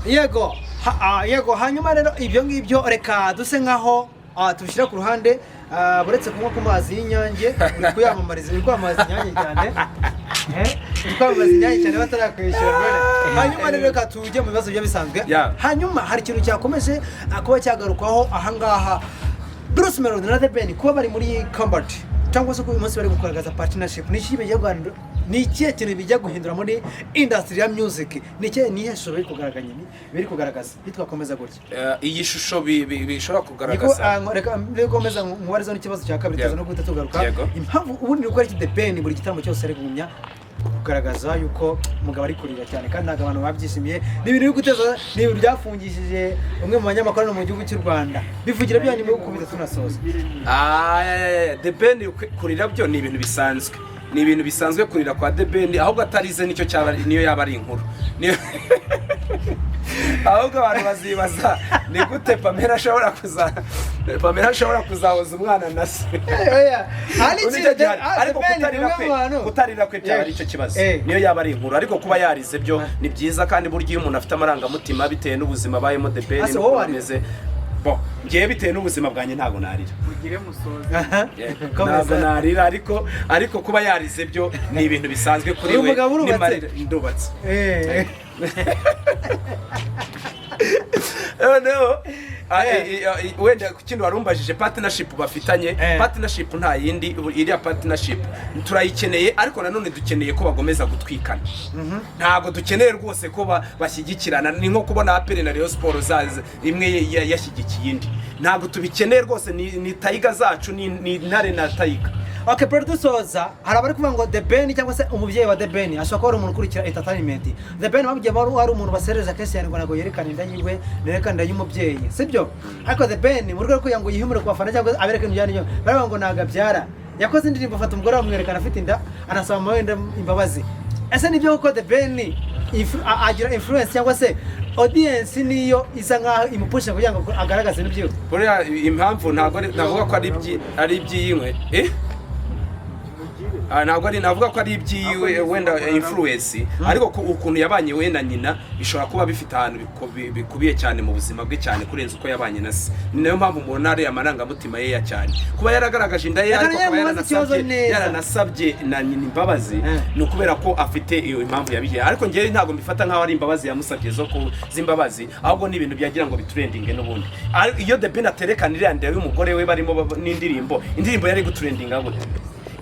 yego hanyuma rero ibyo ngibyo reka duse nkaho tubishyira ku ruhande buretse kunywa ku mazi y'inyange uri kuyamamariza uri kwamamaza inyange cyane uri kwamamaza inyange cyane batarakwishyura hanyuma rero reka tujye mu bibazo bisanzwe hanyuma hari ikintu cyakomeje kuba cyagarukwaho ahangaha Bruce Melody na The Ben kuba bari muri combat cyangwa se uyu munsi bari gukoragaza partnership ni iki bijya Rwanda ni ikihe kintu bijya guhindura muri industry ya music ni ikihe nihe shusho biri kugaragaza bitwakomeza gutya iyi shusho bishobora kugaragaza reka komeza nkubariza n'ikibazo cya kabiri tuza no guhita tugaruka impamvu ubundi gukora iki The Ben buri gitaramo cyose ari gumya kugaragaza yuko umugabo ari kurira cyane kandi ntabwo abantu babyishimiye n'ibintu biri guteza n'ibintu byafungishije umwe mu banyamakuru mu gihugu cy'u Rwanda bivugira byanyu mu gukubita tunasoza The Ben kurira byo ni ibintu bisanzwe ni ibintu bisanzwe kurira kwa The Ben ahubwo atarize nicyo cyaba niyo yaba ari inkuru ahubwo abantu bazibaza ni gute Pamela ashobora kuzahoza umwana na se ariko kutarira kwe byaba ari icyo kibazo niyo yaba ari inkuru ariko kuba yarize byo ni byiza kandi burya iyo umuntu afite amarangamutima bitewe n'ubuzima bayemo The Ben nuko bameze ngiye bitewe n'ubuzima bwanjye ntago narira ugire musoza ntago narira ariko kuba yarize byo ni ibintu bisanzwe kuri we n'imbarira ndubatse no wenda kindi warumbajije partnership bafitanye partnership nta yindi iriya partnership turayikeneye ariko nanone dukeneye ko bagomeza gutwikana ntago dukeneye rwose ko bashyigikirana ni nko kubona Apple na Rayon Sports zaze imwe yashyigikiye indi ntago tubikeneye rwose ni Tiger zacu ni Ntare na Tiger. Okay, producer hari abari kuvuga ngo The Ben cyangwa se umubyeyi wa The Ben ashobora kuba ari umuntu ukurikira entertainment. The Ben babugiye ari umuntu basereza kese cyane ngo nago yerekana inda yiwe nerekana y'umubyeyi sibyo ariko The Ben mu rwego rwo ngo yihumure ku bafana cyangwa abereke ibyo yanyo baravuga ngo nagabyara yakoze indirimbo afata umugore amwerekana afite inda anasaba amawenda imbabazi ese nibyo uko The Ben agira influence cyangwa se audience niyo isa nkaho imupusha kugira ngo agaragaze n'ibyo buriya impamvu navuga ko ari iby'iyinkwe ntabwo ari navuga ko ari ibyiwe wenda influence ariko ukuntu yabanye we na nyina bishobora kuba bifite ahantu bikubiye cyane mu buzima bwe cyane kurenza uko yabanye na se ni nayo mpamvu umuntu ari amarangamutima ye cyane kuba yaragaragaje inda ye ariko kuba yaranasabye na nyina imbabazi ni ukubera ko afite iyo impamvu yabigiye ariko ngewe ntabwo mbifata nk'aho ari imbabazi yamusabye zo z'imbabazi ahubwo ni ibintu byagira ngo bitrendinge n'ubundi iyo The Ben aterekana iriya nda y'umugore we barimo n'indirimbo yari gutrendinga gute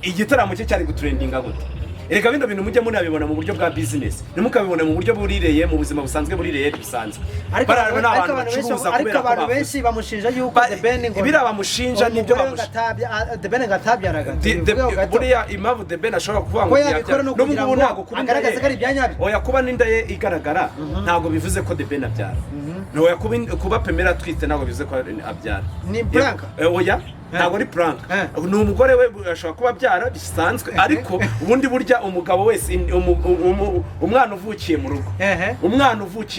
igitaramo cye cyari gutrendinga gute erega bino bintu mujye munabibona mu buryo bwa business nimukabibona mu buryo burireye mu buzima busanzwe burireye bisanzwe ariko abantu benshi bamushinja yuko The Ben ngo ibira bamushinja nibyo The Ben ngatabyaraga buriya impamvu The Ben ashobora kuvuga ngo n'ubu ntago agaragaza ko ari ibyanyabyo oya kuba n'inda ye igaragara ntago bivuze ko The Ben abyara oya kuba Pamela twite ntago bivuze ko abyara ni prank oya ntago ari prank ni umugore we ashobora kuba abyara bisanzwe ariko ubundi burya umugabo wese umwana uvukiye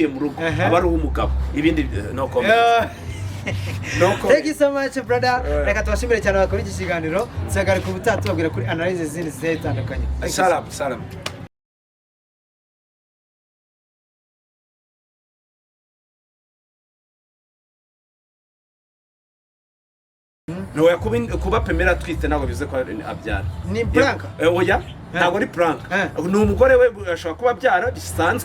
mu rugo aba ari uw'umugabo ibindi no comment. Thank you so much brother reka tubashimire cyane bakora iki kiganiro cyagaruka ubutaha tubabwira kuri analysis zindi zitandukanye. Salam kuba Pamela twite ntabwo bivuze ko abyara ni prank oya ntabwo ari prank ni umugore we ashobora kuba abyara bisanzwe